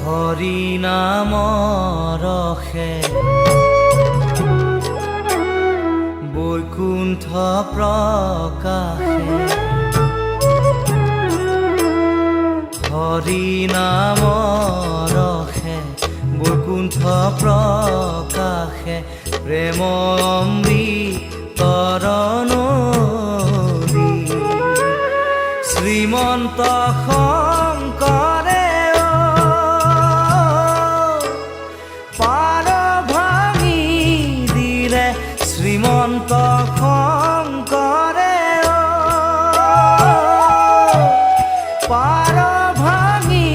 হৰি নাম ৰসে বৈকুণ্ঠ প্ৰকাশে হৰি নাম ৰসে বৈকুণ্ঠ প্ৰকাশে প্ৰেম অমৃতৰ নদী শ্ৰীমন্ত শংকৰে পাৰ ভাঙি দিলে শ্ৰীমন্ত শংকৰে পাৰ ভাঙি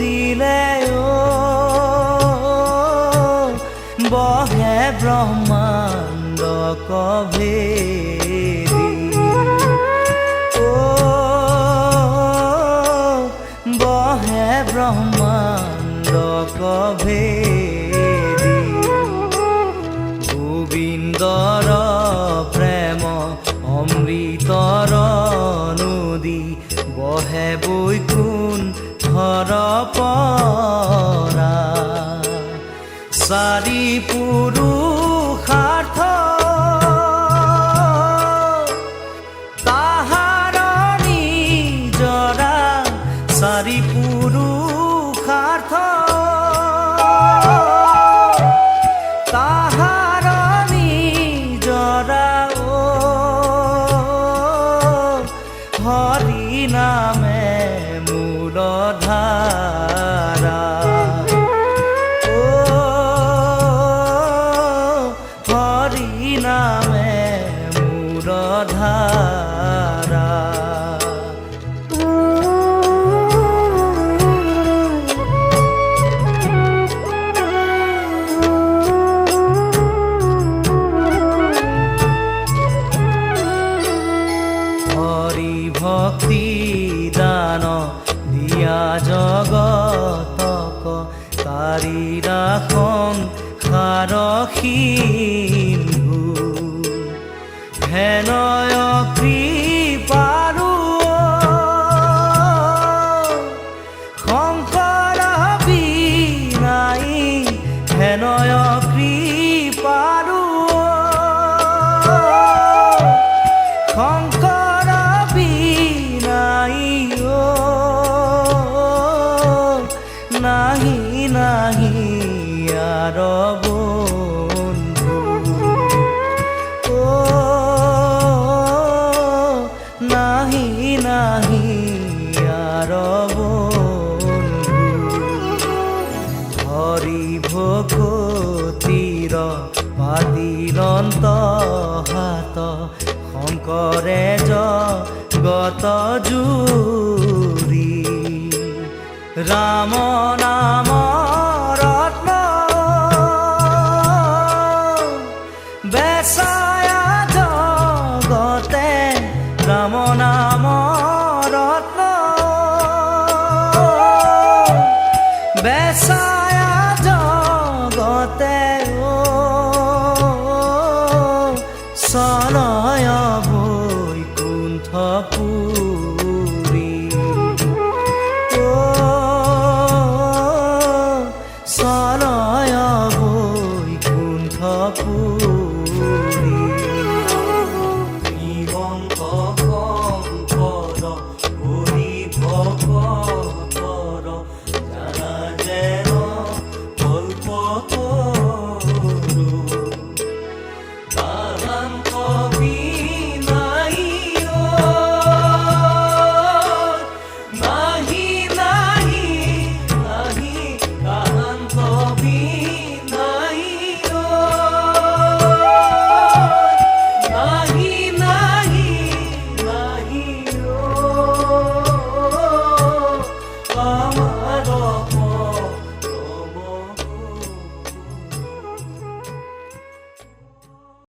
দিলে বহে ব্ৰহ্মাণ্ড কভেদি বহে ব্ৰহ্মাণ্ড কভেদি গোবিন্দৰ প্ৰেম অমৃতৰ নদী বহে বৈকুণ্ঠৰ পৰা চাৰি পুৰুষাৰ্থ তাহাৰ নিজৰা চাৰি পুৰুষাৰ্থ তাহাৰ নিজৰা হৰি নামে মূলধাৰা হৰি নামে মূলধাৰা হৰি ভক্তি দান দিয়া জগতক তাৰি ৰাখন খাৰসিন্ধু হেনয় কৃপাৰু শংকৰ বিনাই হেনয় কৃপাৰু শংকৰ বিনাই নাহি নাহি আৰ বন্ধু নাহি নাহি আৰ বন্ধু হৰি ভকতিৰ পাতিলন্ত হাত শংকৰে জগত জুৰি ৰাম নাম ৰত্ন বেচায়া জগতে ৰাম নাম ৰত্ন বেচায়া জগতে সনয় বৈকুণ্ঠপুৰ